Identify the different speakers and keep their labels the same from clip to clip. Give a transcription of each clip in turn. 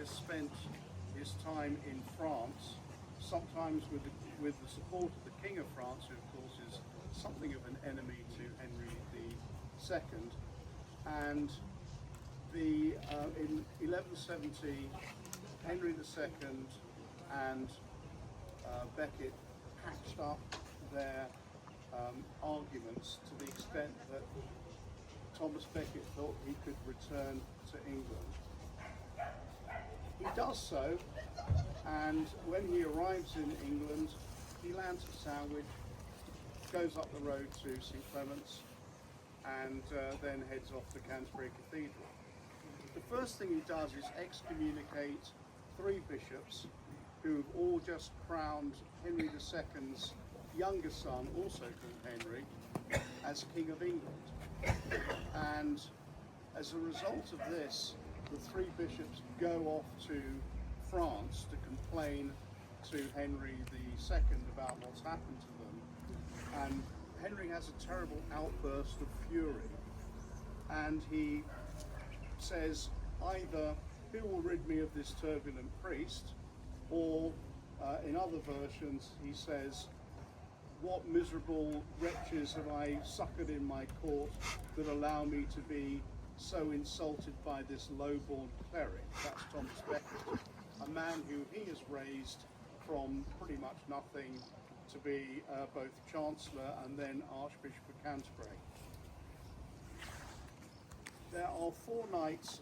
Speaker 1: has spent his time in France, sometimes with the support of the King of France, who of course is something of an enemy to Henry II. And in 1170, Henry II and Beckett patched up their arguments to the extent that Thomas Beckett thought he could return to England. He does so, and when he arrives in England, he lands at Sandwich, goes up the road to St Clement's, and then heads off to Canterbury Cathedral. The first thing he does is excommunicate 3 bishops who have all just crowned Henry II's younger son, also called Henry, as King of England. And as a result of this, the 3 bishops go off to France to complain to Henry II about what's happened to them. And Henry has a terrible outburst of fury, and he says either, "Who will rid me of this turbulent priest?" or in other versions he says, "What miserable wretches have I succoured in my court that allow me to be so insulted by this low-born cleric?" That's Thomas Becket, a man who he has raised from pretty much nothing to be both Chancellor and then Archbishop of Canterbury. There are 4 knights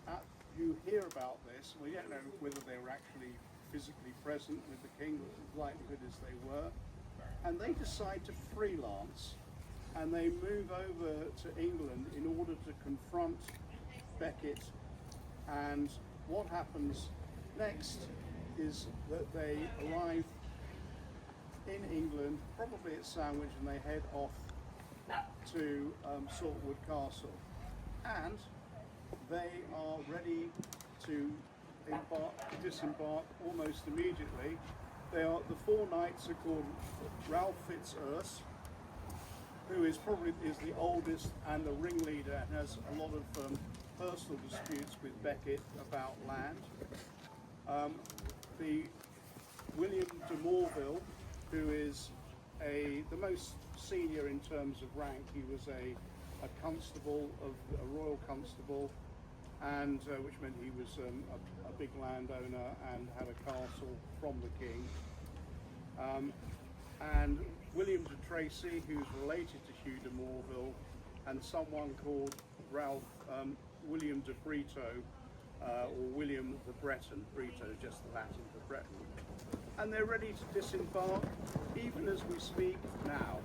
Speaker 1: who hear about this. We don't know whether they were actually physically present with the king, but the likelihood is they were. And they decide to freelance, and they move over to England in order to confront Becket. And what happens next is that they arrive in England, probably at Sandwich, and they head off to Saltwood Castle. And they are ready to disembark almost immediately. The 4 knights are called Ralph Fitzurse, who is the oldest and the ringleader, and has a lot of personal disputes with Becket about land. The William de Morville, who is the most senior in terms of rank. He was a constable of a royal constable, and which meant he was a big landowner and had a castle from the king. And William de Tracy, who's related to Hugh de Morville, and someone called William de Brito, or William the Breton. Brito, just the Latin for Breton. And they're ready to disembark even as we speak now.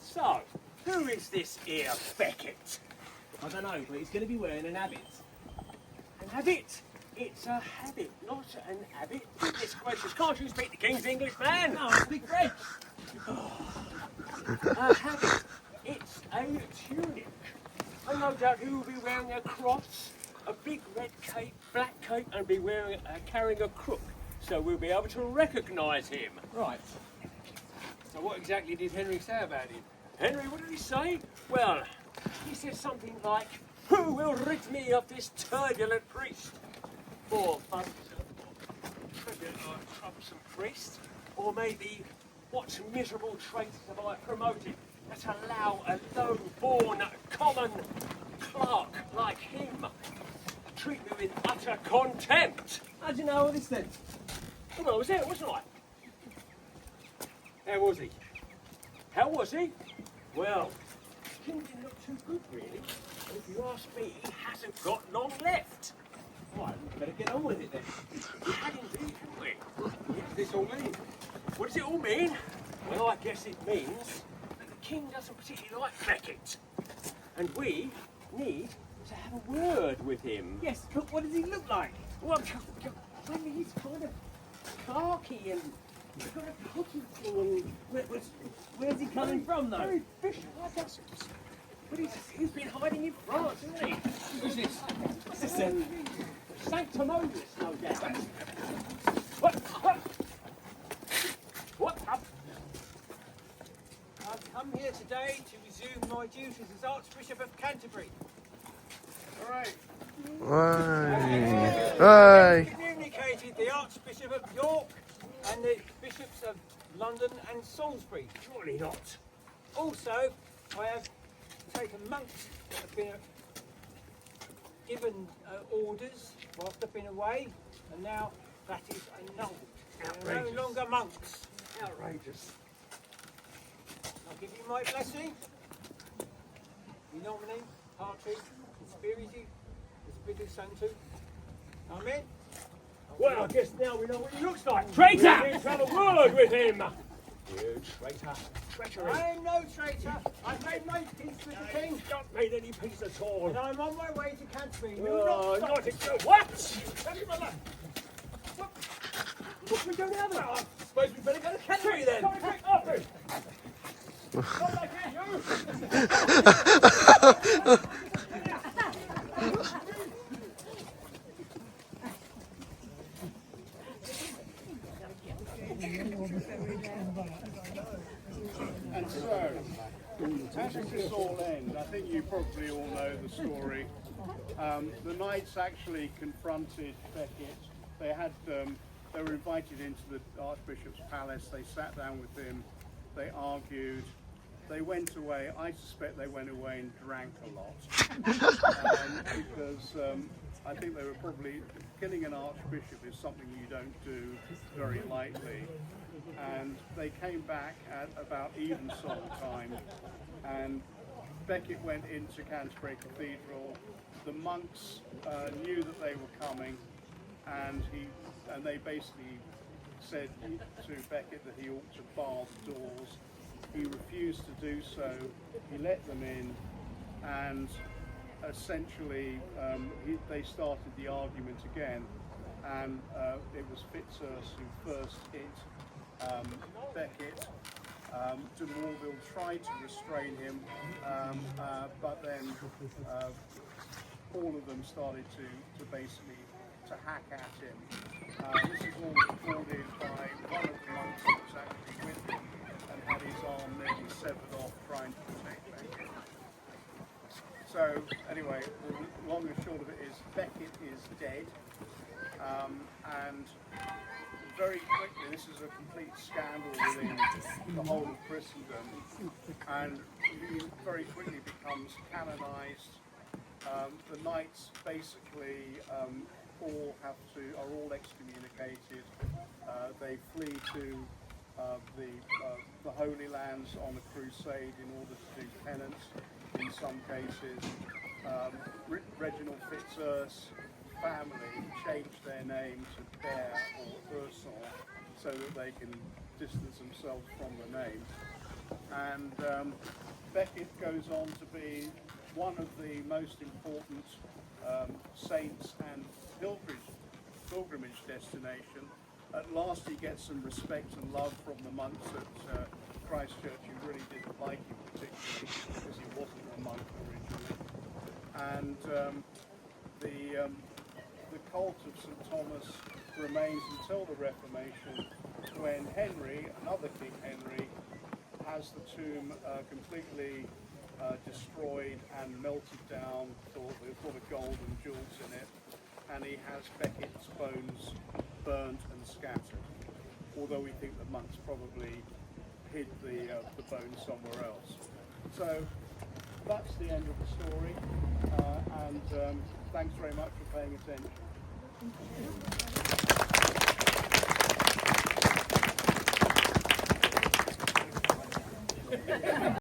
Speaker 2: So, who is this here Beckett?
Speaker 3: I don't know, but he's going to be wearing an habit.
Speaker 2: An habit? It's a habit, not an habit. Goodness gracious, can't you speak the King's English, man?
Speaker 3: No, I speak French.
Speaker 2: A habit. It's a tunic. And no doubt he will be wearing a cross, a big red cape, black cape, and be carrying a crook. So we'll be able to recognise him.
Speaker 3: Right.
Speaker 2: So what exactly did Henry say about him? Henry, what did he say? Well, he said something like, "Who will rid me of this turbulent priest?" Or troublesome priest? Or maybe, what miserable traits have I promoted that allow a low-born common clerk like him to treat me with utter contempt?
Speaker 3: How do you know all this then?
Speaker 2: Well, I was there, wasn't I? How was he? How was he? Well, he didn't look too good, really. And if you ask me, he hasn't got long left.
Speaker 3: Right, we better get on with it then.
Speaker 2: We had indeed, hadn't we? What does this all mean? What does it all mean? Well, I guess it means that the King doesn't particularly like Beckett. And we need to have a word with him.
Speaker 3: Yes, but what does he look like?
Speaker 2: Well, he's kind of
Speaker 3: Clarky and we've got a cookie thing. Where's he coming from, though?
Speaker 2: Very fish like us. But he's been hiding in France, isn't he?
Speaker 3: Who's this?
Speaker 2: What's this then? Sanctimonious, no doubt. What up?
Speaker 4: I've come here today to resume my duties as Archbishop of Canterbury.
Speaker 1: All right.
Speaker 4: I've communicated the Archbishop of York and the Bishops of London and Salisbury.
Speaker 2: Surely not.
Speaker 4: Also, I have taken monks that have been given orders whilst I've been away, and now that is annulled. They're
Speaker 2: Outrageous.
Speaker 4: no longer monks.
Speaker 2: Outrageous.
Speaker 4: I'll give you my blessing. In nomine Patris et Spiritus Spiritus Sanctus. Amen.
Speaker 2: Well, I guess now we know what he looks like. Traitor! We need to have a word with him. You traitor. Treachery.
Speaker 4: I am no traitor. I've made my peace with the king,
Speaker 2: You've not made any peace at all.
Speaker 4: and I'm on my way to Canterbury. You
Speaker 2: Oh,
Speaker 4: will not
Speaker 2: not
Speaker 4: stop.
Speaker 2: a what? What can we do now then? I suppose we better go to Canterbury then. Come quick, Arthur. Come back here, you.
Speaker 1: And so, how does this all end? I think you probably all know the story. The knights actually confronted Beckett. They had, they were invited into the Archbishop's palace. They sat down with him. They argued. They went away. I suspect they went away and drank a lot because I think they were probably killing an archbishop is something you don't do very lightly. And they came back at about evensong time, and Beckett went into Canterbury Cathedral. The monks knew that they were coming, and they basically said to Beckett that he ought to bar the doors. He refused to do so. He let them in, and essentially they started the argument again, and it was Fitzurse who first hit Beckett. De Morville tried to restrain him, but then all of them started to basically to hack at him. This is all recorded by one of the monks who was actually with him and had his arm nearly severed off trying to protect Beckett. So anyway, the long and short of it is Beckett is dead, and very quickly, this is a complete scandal within the whole of Christendom, and he very quickly becomes canonized. The knights basically are all excommunicated. They flee to the Holy Lands on a crusade in order to do penance. In some cases, Reginald Fitzurse family change their name to Bear or Ursel so that they can distance themselves from the name. And Beckett goes on to be one of the most important saints and pilgrimage destination. At last he gets some respect and love from the monks at Christchurch, who really didn't like him particularly because he wasn't a monk originally. And the cult of St. Thomas remains until the Reformation, when Henry, another King Henry, has the tomb completely destroyed and melted down full of gold and jewels in it, and he has Beckett's bones burnt and scattered, although we think the monks probably hid the bones somewhere else. So that's the end of the story, and thanks very much for paying attention.